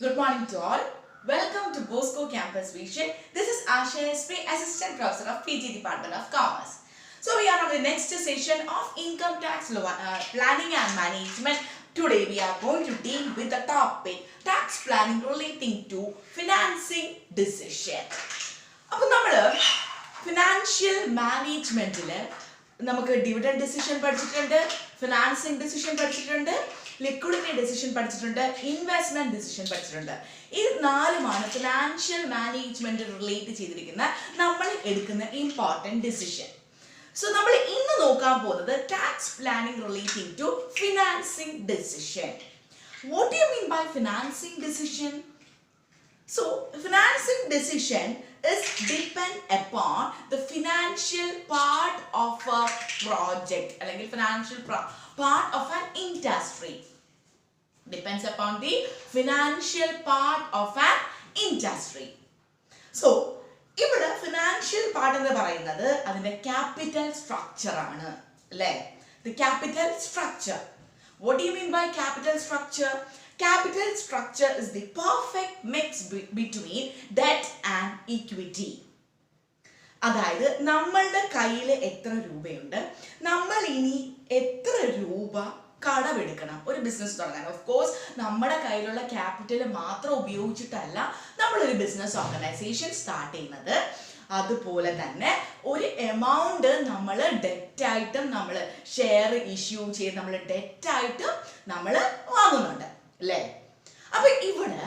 Good morning to all. Welcome to Bosco Campus Vision. This is Asha SP, Assistant Professor of PG Department of Commerce. So we are on the next session of Income Tax Planning and Management. Today we are going to deal with the topic tax planning relating to financing decision. അപ്പോൾ നമ്മൾ financial മാനേജ്മെന്റിൽ നമുക്ക് dividend decision പഠിച്ചിട്ടുണ്ട്, financing decision പഠിച്ചിട്ടുണ്ട്, liquidity decision പഠിച്ചിട്ടുണ്ട്, investment decision പഠിച്ചിട്ടുണ്ട്. ഈ നാലുമാണ് financial management relate ചെയ്തിരിക്കുന്ന നമ്മൾ എടുക്കുന്ന ഇമ്പോർട്ടൻറ്റ് ഡിസിഷൻ. സോ നമ്മൾ ഇന്ന് നോക്കാൻ പോകുന്നത് tax planning relating to financing decision. What do you mean by financing decision? So, financing decision is depend upon the financial part of a project, അല്ലെങ്കിൽ financial part of an industry. Depends upon the financial part of an industry. So, ഇവിടെ financial part എന്ന് പറയുന്നത് അതിന്റെ capital structure ആണ്, അല്ലേ? The capital structure. What do you mean by capital structure? Capital structure is the perfect mix between debt and equity. അതായത് നമ്മളുടെ കയ്യിൽ എത്ര രൂപയുണ്ട്, നമ്മൾ ഇനി എത്ര രൂപ കടമെടുക്കണം ഒരു ബിസിനസ് തുടങ്ങാൻ. ഓഫ് കോഴ്സ് നമ്മുടെ കയ്യിലുള്ള ക്യാപിറ്റൽ മാത്രം ഉപയോഗിച്ചിട്ടല്ല നമ്മളൊരു ബിസിനസ് ഓർഗനൈസേഷൻ സ്റ്റാർട്ട് ചെയ്യുന്നത്. അതുപോലെ തന്നെ ഒരു എമൗണ്ട് നമ്മൾ ഡെറ്റായിട്ടും നമ്മൾ ഷെയർ ഇഷ്യൂ ചെയ്ത് നമ്മൾ ഡെറ്റായിട്ടും നമ്മൾ വാങ്ങുന്നുണ്ട്, അല്ലേ? അപ്പൊ ഇവിടെ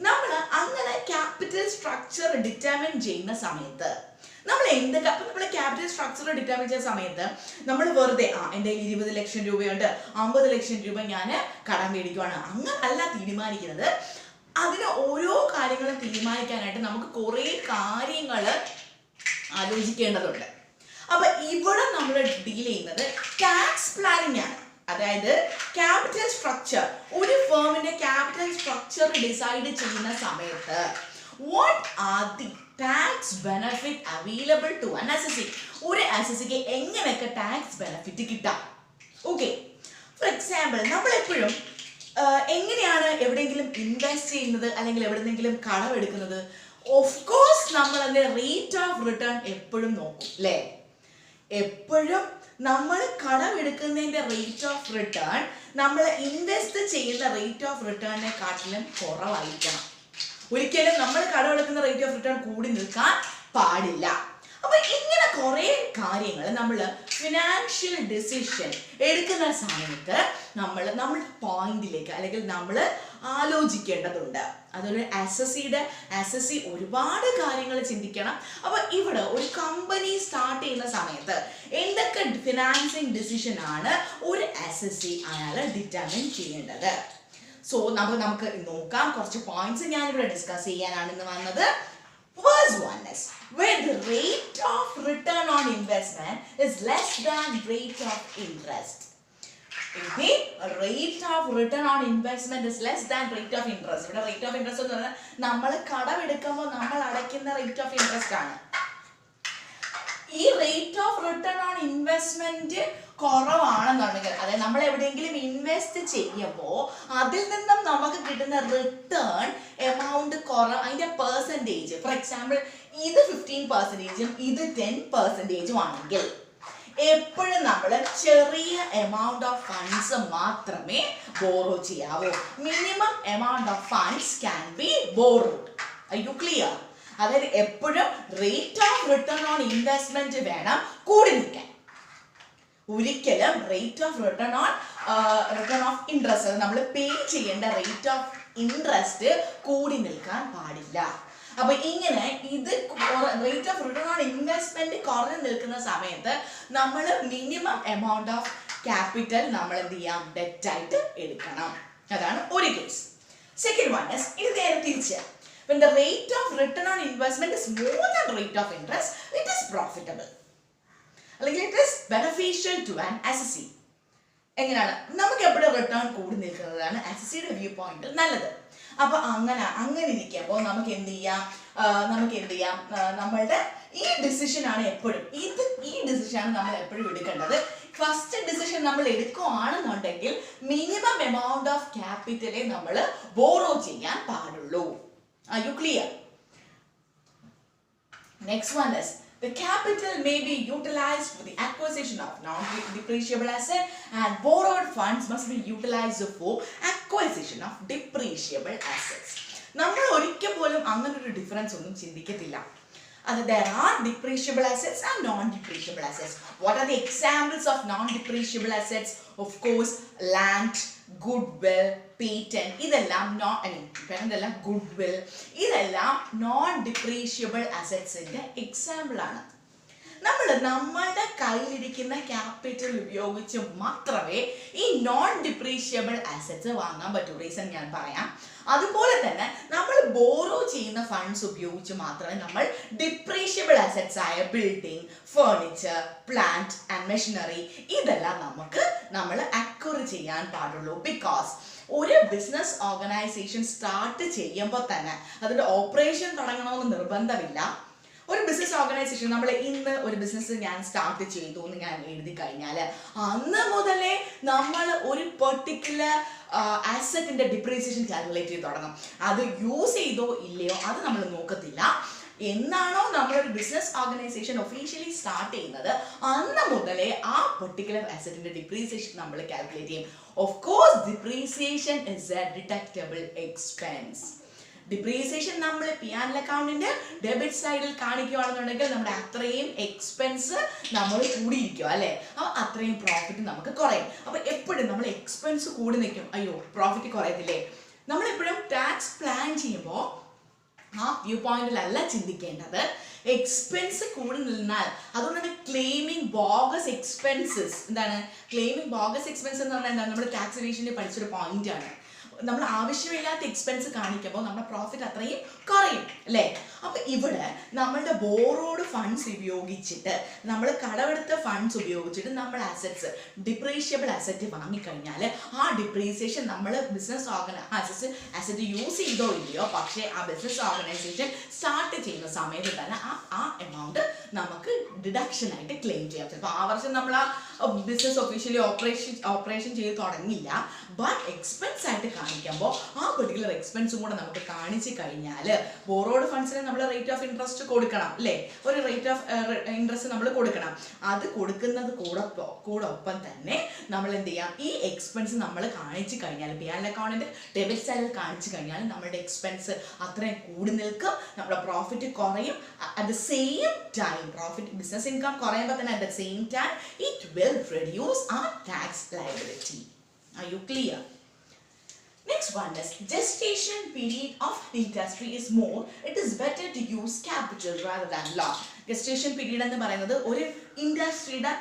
നമ്മൾ അങ്ങനെ ക്യാപിറ്റൽ സ്ട്രക്ചർ ഡിറ്റർമിൻ ചെയ്യുന്ന സമയത്ത് നമ്മൾ എന്തൊക്കെ, അപ്പൊ നമ്മൾ ക്യാപിറ്റൽ സ്ട്രക്ചർ ഡിറ്റർമിൻ ചെയ്യുന്ന സമയത്ത് നമ്മൾ വെറുതെ എൻ്റെ 20 ലക്ഷം രൂപയുണ്ട്, 50 ലക്ഷം രൂപ ഞാൻ കടം മേടിക്കുവാണ് അങ്ങനല്ല തീരുമാനിക്കുന്നത്. അതിന് ഓരോ കാര്യങ്ങളും തീരുമാനിക്കാനായിട്ട് നമുക്ക് കുറേ കാര്യങ്ങൾ ആലോചിക്കേണ്ടതുണ്ട്. അപ്പൊ ഇവിടെ നമ്മൾ ഡീൽ ചെയ്യുന്നത് ടാക്സ് പ്ലാനിങ് ആണ്. അതായത് ക്യാപിറ്റൽ സ്ട്രക്ചർ, ഒരു ഫേമിന്റെ ക്യാപിറ്റൽ സ്ട്രക്ചർ ഡിസൈഡ് ചെയ്യുന്ന സമയത്ത് what are the tax benefit available to an assessee, ഒരു അസസിക്ക് എങ്ങനെയൊക്കെ ടാക്സ് ബെനിഫിറ്റ് കിട്ടാം. ഓക്കെ, ഫോർ എക്സാമ്പിൾ നമ്മളെപ്പോഴും എങ്ങനെയാണ് എവിടെയെങ്കിലും ഇൻവെസ്റ്റ് ചെയ്യുന്നത് അല്ലെങ്കിൽ എവിടെന്നെങ്കിലും കടമെടുക്കുന്നത്? ഓഫ് കോഴ്സ് നമ്മൾ അതിന്റെ റേറ്റ് ഓഫ് റിട്ടേൺ എപ്പോഴും നോക്കും, അല്ലേ? എപ്പോഴും നമ്മൾ കടമെടുക്കുന്നതിന്റെ റേറ്റ് ഓഫ് റിട്ടേൺ നമ്മൾ ഇൻവെസ്റ്റ് ചെയ്യുന്ന റേറ്റ് ഓഫ് റിട്ടേണിനെക്കാട്ടിലും കുറവായിരിക്കണം. ഒരിക്കലും നമ്മൾ കടമെടുക്കുന്ന റേറ്റ് ഓഫ് റിട്ടേൺ കൂടി നിൽക്കാൻ പാടില്ല. അപ്പൊ ഇങ്ങനെ കുറെ കാര്യങ്ങൾ നമ്മൾ ഫിനാൻഷ്യൽ ഡിസിഷൻ എടുക്കുന്ന സമയത്ത് നമ്മൾ പോയിന്റിലേക്ക് അല്ലെങ്കിൽ നമ്മൾ ആലോചിക്കേണ്ടതുണ്ട്. അതൊരു അസസി ഒരുപാട് കാര്യങ്ങൾ ചിന്തിക്കണം. അപ്പൊ ഇവിടെ ഒരു കമ്പനി സ്റ്റാർട്ട് ചെയ്യുന്ന സമയത്ത് എന്തൊക്കെ ഫിനാൻസിങ് ഡിസിഷൻ ആണ് ഒരു അസസി അയാൾ ഡിറ്റർമിൻ ചെയ്യേണ്ടത്? സോ നമുക്ക് നോക്കാം. കുറച്ച് പോയിന്റ്സ് ഞാനിവിടെ ഡിസ്കസ് ചെയ്യാനാണ് ഇന്ന് വന്നത്. First one is where the rate of return on investment is less than rate of interest. If the rate of return on investment is less than rate of interest, ഇവിടെ rate of interest എന്ന് പറഞ്ഞാൽ നമ്മൾ കടമെടുക്കുമ്പോൾ നമ്മൾ അടയ്ക്കുന്ന rate of interest ആണ്. ഈ rate of return on investment കുറവാണെന്നുണ്ടെങ്കിൽ, അതായത് നമ്മൾ എവിടെയെങ്കിലും ഇൻവെസ്റ്റ് ചെയ്യുമ്പോൾ അതിൽ നിന്നും നമുക്ക് കിട്ടുന്ന റിട്ടേൺ എമൗണ്ട് കുറവ്, അതിന്റെ പെർസെൻറ്റേജ്, ഫോർ എക്സാമ്പിൾ ഇത് 15%ഉം ഇത് 10%ഉം ആണെങ്കിൽ എപ്പോഴും നമ്മൾ ചെറിയ എമൗണ്ട് ഓഫ് ഫണ്ട്സ് മാത്രമേ ബോറോ ചെയ്യാവൂ. Minimum amount of funds can be borrowed. Are you clear? അതായത് എപ്പോഴും rate of return on investment വേണം കൂടി നിൽക്കാൻ. ഒരിക്കലും rate of return of interest, നമ്മൾ പേ ചെയ്യേണ്ട റേറ്റ് ഓഫ് ഇൻട്രസ്റ്റ് കൂടി നിൽക്കാൻ പാടില്ല. അപ്പൊ ഇങ്ങനെ ഇത് rate of return on investment കുറഞ്ഞു നിൽക്കുന്ന സമയത്ത് നമ്മൾ മിനിമം എമൗണ്ട് ഓഫ് ക്യാപിറ്റൽ നമ്മൾ എന്ത് ചെയ്യാം, ഡെറ്റ് ആയിട്ട് എടുക്കണം. അതാണ് ഒരു കേസ്. സെക്കൻഡ് വൺ ഇസ് ഇത് നേരെ തിരിച്ച്, when the rate of return on investment is more than rate of interest, it is profitable, അല്ലെങ്കിൽ it is beneficial to an assessee. എങ്ങനെയാണ് നമുക്ക് എപ്പോഴും റിട്ടേൺ കൂടി നിൽക്കുന്നതാണ് അസസിയുടെ വ്യൂ പോയിന്റിൽ നല്ലത്. അപ്പൊ അങ്ങനെ ഇരിക്കുമ്പോൾ നമുക്ക് എന്ത് ചെയ്യാം, നമ്മളുടെ ഈ ഡിസിഷനാണ് എപ്പോഴും ഈ ഡിസിഷനാണ് നമ്മൾ എപ്പോഴും എടുക്കേണ്ടത്. ഫസ്റ്റ് ഡിസിഷൻ നമ്മൾ എടുക്കുകയാണെന്നുണ്ടെങ്കിൽ മിനിമം എമൗണ്ട് ഓഫ് ക്യാപിറ്റലേ നമ്മൾ ബോറോ ചെയ്യാൻ പാടുള്ളൂ. Are you clear? Next one is the capital may be utilized for the acquisition of non-depreciable asset and borrowed funds must be utilized for acquisition of depreciable assets. നമ്മൾ ഒരിക്കൽ പോലും അങ്ങനെ ഒരു difference ഒന്നും ചിന്തിക്കത്തില്ല. There are depreciable assets and non-depreciable assets. What are the examples of non-depreciable assets? Of course, land, goodwill, patent. ഇതെല്ലാം goodwill. ഇതെല്ലാം non-depreciable assetsന്റെ example ആണ്. നമ്മളുടെ കയ്യിലിരിക്കുന്ന ക്യാപിറ്റൽ ഉപയോഗിച്ച് മാത്രമേ ഈ നോൺ ഡിപ്രീഷ്യബിൾ അസറ്റ്സ് വാങ്ങാൻ പറ്റൂ. റീസൺ ഞാൻ പറയാം. അതുപോലെ തന്നെ നമ്മൾ ബോറോ ചെയ്യുന്ന ഫണ്ട്സ് ഉപയോഗിച്ച് മാത്രമേ നമ്മൾ ഡിപ്രീഷ്യബിൾ അസറ്റ്സ് ആയ building, furniture, plant and machinery ഇതെല്ലാം നമ്മൾ അക്വയർ ചെയ്യാൻ പാടുള്ളൂ. ബിക്കോസ് ഒരു ബിസിനസ് ഓർഗനൈസേഷൻ സ്റ്റാർട്ട് ചെയ്യുമ്പോൾ തന്നെ അതിന്റെ ഓപ്പറേഷൻ തുടങ്ങണമെന്ന് നിർബന്ധമില്ല. ഒരു ബിസിനസ് ഓർഗനൈസേഷൻ നമ്മൾ ഇന്ന് ഒരു ബിസിനസ് ഞാൻ സ്റ്റാർട്ട് ചെയ്തു എന്ന് ഞാൻ എഴുതി കഴിഞ്ഞാൽ അന്ന് മുതലേ നമ്മൾ ഒരു പെർട്ടിക്കുലർ അസറ്റിന്റെ ഡിപ്രീസിയേഷൻ കാൽക്കുലേറ്റ് ചെയ്ത് തുടങ്ങും. അത് യൂസ് ചെയ്തോ ഇല്ലയോ അത് നമ്മൾ നോക്കത്തില്ല. എന്നാണോ നമ്മളൊരു ബിസിനസ് ഓർഗനൈസേഷൻ ഒഫീഷ്യലി സ്റ്റാർട്ട് ചെയ്യുന്നത് അന്ന് മുതലേ ആ പെർട്ടിക്കുലർ അസറ്റിന്റെ ഡിപ്രീസിയേഷൻ നമ്മൾ കാൽക്കുലേറ്റ് ചെയ്യും. Of course depreciation is A deductible expense. Depreciation നമ്മൾ P&L അക്കൗണ്ടിന്റെ ഡെബിറ്റ് സൈഡിൽ കാണിക്കുകയാണെന്നുണ്ടെങ്കിൽ നമ്മുടെ അത്രയും എക്സ്പെൻസ് നമ്മൾ കൂടിയിരിക്കും അല്ലേ. അപ്പോൾ അത്രയും പ്രോഫിറ്റ് നമുക്ക് കുറയും. അപ്പോൾ എപ്പോഴും നമ്മൾ എക്സ്പെൻസ് കൂടി നിൽക്കും, അയ്യോ പ്രോഫിറ്റ് കുറയത്തില്ലേ. നമ്മളെപ്പോഴും ടാക്സ് പ്ലാൻ ചെയ്യുമ്പോൾ ആ വ്യൂ പോയിന്റിലല്ല ചിന്തിക്കേണ്ടത്. എക്സ്പെൻസ് കൂടി നിന്നാൽ അതുകൊണ്ടാണ് ക്ലെയിമിംഗ് ബോഗസ് എക്സ്പെൻസസ്. എന്താണ് ക്ലെയിമിംഗ് ബോഗസ് എക്സ്പെൻസ് എന്ന് പറഞ്ഞാൽ എന്താണ്? നമ്മൾ ടാക്സ് റിലേഷനിൽ പഠിച്ചൊരു പോയിന്റ് ആണ്. നമ്മൾ ആവശ്യമില്ലാത്ത എക്സ്പെൻസ് കാണിക്കുമ്പോൾ നമ്മുടെ പ്രോഫിറ്റ് അത്രയും കുറയും അല്ലേ. അപ്പൊ ഇവിടെ നമ്മളുടെ ബോറോഡ് ഫണ്ട്സ് ഉപയോഗിച്ചിട്ട് നമ്മൾ കടമെടുത്ത ഫണ്ട്സ് ഉപയോഗിച്ചിട്ട് നമ്മൾ അസറ്റ്സ് ഡിപ്രീഷ്യബിൾ അസറ്റ് വാങ്ങിക്കഴിഞ്ഞാൽ ആ ഡിപ്രീസിയേഷൻ നമ്മൾ ബിസിനസ് അസറ്റ് യൂസ് ചെയ്തോ ഇല്ലയോ, പക്ഷേ ആ ബിസിനസ് ഓർഗനൈസേഷൻ സ്റ്റാർട്ട് ചെയ്യുന്ന സമയത്ത് തന്നെ ആ എമൗണ്ട് നമുക്ക് ഡിഡക്ഷൻ ആയിട്ട് ക്ലെയിം ചെയ്യാം. ചിലപ്പോൾ ആ വർഷം നമ്മൾ ആ ബിസിനസ് ഒഫീഷ്യലി ഓപ്പറേഷൻ ചെയ്ത് തുടങ്ങില്ല, ബട്ട് എക്സ്പെൻസ് ആയിട്ട് കാണിക്കുമ്പോൾ ആ പെർട്ടിക്കുലർ എക്സ്പെൻസും കൂടെ നമുക്ക് കാണിച്ചു കഴിഞ്ഞാൽ ബോറോഡ് ഫണ്ട്സിന് നമ്മൾ റേറ്റ് ഓഫ് ഇൻട്രസ്റ്റ് കൊടുക്കണം അല്ലേ. ഒരു റേറ്റ് ഓഫ് ഇൻട്രസ്റ്റ് നമ്മൾ കൊടുക്കണം. അത് കൊടുക്കുന്നത് കൂടൊപ്പം തന്നെ നമ്മൾ എന്ത് ചെയ്യാം, ഈ എക്സ്പെൻസ് നമ്മൾ കാണിച്ചു കഴിഞ്ഞാൽ P&L അക്കൗണ്ടിന്റെ ഡെബിറ്റ് സൈഡിൽ കാണിച്ചു കഴിഞ്ഞാൽ നമ്മുടെ എക്സ്പെൻസ് അത്രയും കൂടി നിൽക്കും, നമ്മുടെ പ്രോഫിറ്റ് കുറയും. At the same time profit business income കുറയുമ്പോൾ തന്നെ at the same time it will reduce our tax liability. Are you clear? Next one is gestation period of industry is more. It is better to use capital rather than loan. Gestation period എന്ന് പറയുന്നത് ഒരു ഇൻഡസ്ട്രിയുടെ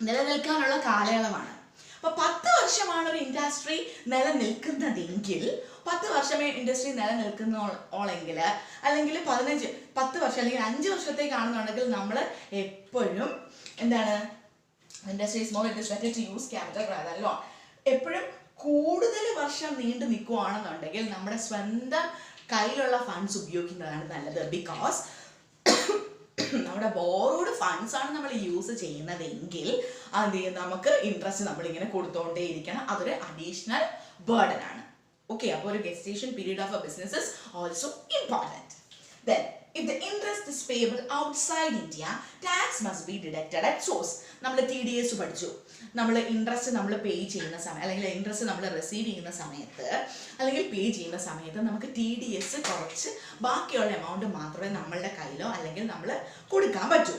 നിലനിൽക്കാനുള്ള കാലയളവാണ്. അപ്പോൾ 10 വർഷമാണ് ഒരു industry നിലനിൽക്കുന്നതെങ്കിൽ 10 വർഷമേ industry നിലനിൽക്കുന്നോളെങ്കിൽ അല്ലെങ്കിൽ 10 വർഷം അല്ലെങ്കിൽ 5 വർഷത്തേക്കാണെന്നുണ്ടെങ്കിൽ നമ്മൾ എപ്പോഴും എന്താണ് industry is more, it is better to use capital rather than loan. എപ്പോഴും കൂടുതൽ വർഷം നീണ്ടു നിൽക്കുകയാണെന്നുണ്ടെങ്കിൽ നമ്മുടെ സ്വന്തം കയ്യിലുള്ള ഫണ്ട്സ് ഉപയോഗിക്കുന്നതാണ് നല്ലത്. ബിക്കോസ് നമ്മുടെ ബോറോഡ് ഫണ്ട്സ് ആണ് നമ്മൾ യൂസ് ചെയ്യുന്നതെങ്കിൽ നമുക്ക് ഇൻട്രസ്റ്റ് നമ്മളിങ്ങനെ കൊടുത്തോണ്ടേ ഇരിക്കണം. അതൊരു അഡീഷണൽ ബർഡൻ ആണ്. ഓക്കെ, അപ്പോൾ ഒരു gestation period of A business is also important. Then if the interest is payable outside India, tax must be deducted at source. നമ്മൾ TDS പഠിച്ചു. നമ്മൾ ഇൻട്രസ്റ്റ് നമ്മൾ പേ ചെയ്യുന്ന സമയം അല്ലെങ്കിൽ ഇൻട്രസ്റ്റ് നമ്മൾ റിസീവ് ചെയ്യുന്ന സമയത്ത് അല്ലെങ്കിൽ പേ ചെയ്യുന്ന സമയത്ത് നമുക്ക് TDS കുറച്ച് ബാക്കിയുള്ള എമൗണ്ട് മാത്രമേ നമ്മളുടെ കയ്യിലോ അല്ലെങ്കിൽ നമ്മൾ കൊടുക്കാൻ പറ്റൂ.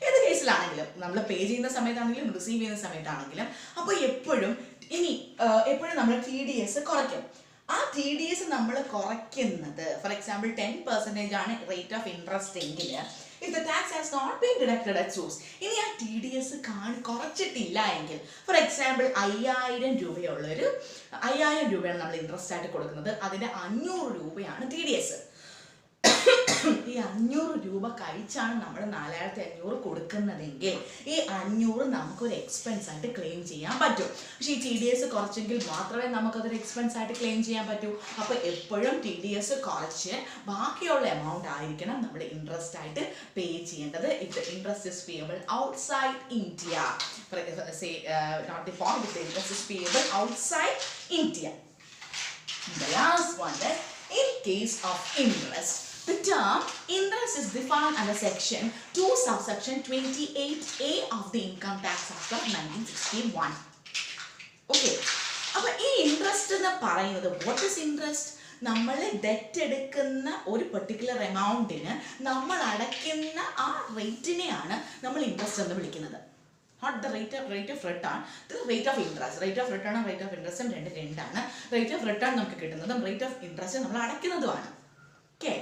ഏത് കേസിലാണെങ്കിലും നമ്മൾ പേ ചെയ്യുന്ന സമയത്താണെങ്കിലും റിസീവ് ചെയ്യുന്ന സമയത്താണെങ്കിലും. അപ്പോൾ എപ്പോഴും നമ്മൾ TDS കുറയ്ക്കും. ആ TDS നമ്മൾ കുറയ്ക്കുന്നത് ഫോർ എക്സാമ്പിൾ 10% ആണ് റേറ്റ് ഓഫ് ഇൻട്രസ്റ്റ് എങ്കിൽ if the tax has not been deducted at source, ഇനി ആ TDS കുറച്ചിട്ടില്ല എങ്കിൽ ഫോർ എക്സാമ്പിൾ 5000 രൂപയുള്ളൊരു 5000 രൂപയാണ് നമ്മൾ ഇൻട്രസ്റ്റ് ആയിട്ട് കൊടുക്കുന്നത്, അതിൻ്റെ 500 രൂപയാണ് TDS. ഈ 500 രൂപ കഴിച്ചാണ് നമ്മൾ 4500 കൊടുക്കുന്നതെങ്കിൽ ഈ 500 നമുക്കൊരു എക്സ്പെൻസ് ആയിട്ട് ക്ലെയിം ചെയ്യാൻ പറ്റും. പക്ഷേ ഈ TDS കുറച്ചെങ്കിൽ മാത്രമേ നമുക്കതൊരു എക്സ്പെൻസ് ആയിട്ട് ക്ലെയിം ചെയ്യാൻ പറ്റൂ. അപ്പോൾ എപ്പോഴും TDS കുറച്ച് ബാക്കിയുള്ള എമൗണ്ട് ആയിരിക്കണം നമ്മൾ ഇൻട്രസ്റ്റ് ആയിട്ട് പേ ചെയ്യേണ്ടത്. If the interest is payable outside India, not the point, if the interest is payable outside India. The last one is, in case of interest, the term interest is defined under section 2 subsection 28A of the Income Tax Act of 1961. Okay. അപ്പോൾ ഈ interest എന്ന് പറയുന്നത്, what is interest? നമ്മൾ debt എടുക്കുന്ന ഒരു particular എമൗണ്ടിന് നമ്മൾ അടയ്ക്കുന്ന ആ റേറ്റിനെയാണ് നമ്മൾ ഇൻട്രസ്റ്റ് എന്ന് വിളിക്കുന്നത്. Not the rate of return, the rate of interest. Rate of return and rate of interest രണ്ടാണ്. Rate of return നമുക്ക് കിട്ടുന്നതും rate of interest നമ്മൾ അടയ്ക്കുന്നതുമാണ്. ഓക്കെ,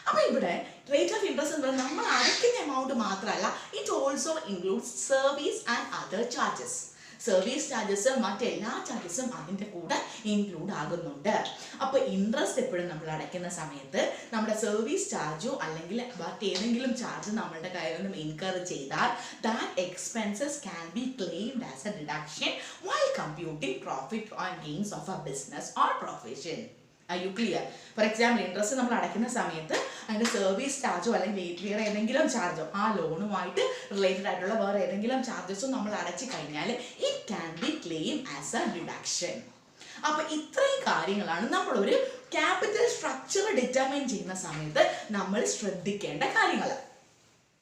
അപ്പോൾ ഇവിടെ റേറ്റ് ഓഫ് ഇൻട്രസ്റ്റ് എന്ന് പറയുന്നത് നമ്മൾ അടയ്ക്കുന്ന എമൗണ്ട് മാത്രമല്ല, it also includes service and other charges. Service charges മറ്റെല്ലാ ചാർജസും അതിൻ്റെ കൂടെ ഇൻക്ലൂഡ് ആകുന്നുണ്ട്. അപ്പോൾ ഇൻട്രസ്റ്റ് എപ്പോഴും നമ്മൾ അടയ്ക്കുന്ന സമയത്ത് നമ്മുടെ സർവീസ് ചാർജോ അല്ലെങ്കിൽ മറ്റേതെങ്കിലും ചാർജ് നമ്മളുടെ കയ്യിൽ നിന്നും ഇൻകർ ചെയ്താൽ that expenses can be claimed as A deduction while computing profit or gains of A business or profession. Are you clear? For example, interest നമ്മൾ അടയ്ക്കുന്ന സമയത്ത് അതിൻ്റെ സർവീസ് ചാർജോ അല്ലെങ്കിൽ വേറെ ഏതെങ്കിലും ചാർജോ ആ ലോണുമായിട്ട് റിലേറ്റഡ് ആയിട്ടുള്ള വേറെ ഏതെങ്കിലും ചാർജസും നമ്മൾ അടച്ചു കഴിഞ്ഞാൽ it can be claim as A deduction. അപ്പോൾ ഇത്രയും കാര്യങ്ങളാണ് നമ്മളൊരു ക്യാപിറ്റൽ സ്ട്രക്ചർ ഡിറ്റർമൈൻ ചെയ്യുന്ന സമയത്ത് നമ്മൾ ശ്രദ്ധിക്കേണ്ട കാര്യങ്ങൾ.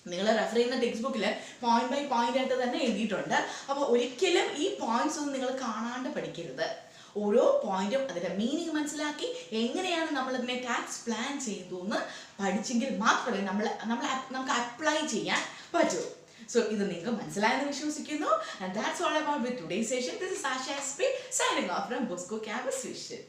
നിങ്ങൾ റെഫർ ചെയ്യുന്ന ടെക്സ്റ്റ് ബുക്കിൽ പോയിന്റ് ബൈ പോയിന്റ് ആയിട്ട് തന്നെ എഴുതിയിട്ടുണ്ട്. അപ്പോൾ ഒരിക്കലും ഈ പോയിന്റ്സ് ഒന്നും നിങ്ങൾ കാണാണ്ട് പഠിക്കരുത്. ഓരോ പോയിന്റും അതിൻ്റെ മീനിങ് മനസ്സിലാക്കി എങ്ങനെയാണ് നമ്മളിതിനെ ടാക്സ് പ്ലാൻ ചെയ്തു എന്ന് പഠിച്ചെങ്കിൽ മാത്രമേ നമുക്ക് അപ്ലൈ ചെയ്യാൻ പറ്റൂ. സോ ഇത് നിങ്ങൾക്ക് മനസ്സിലായെന്ന് വിശ്വസിക്കുന്നു. And that's all about with today's session. This is Asha SP signing off from Bosco Campus Vision.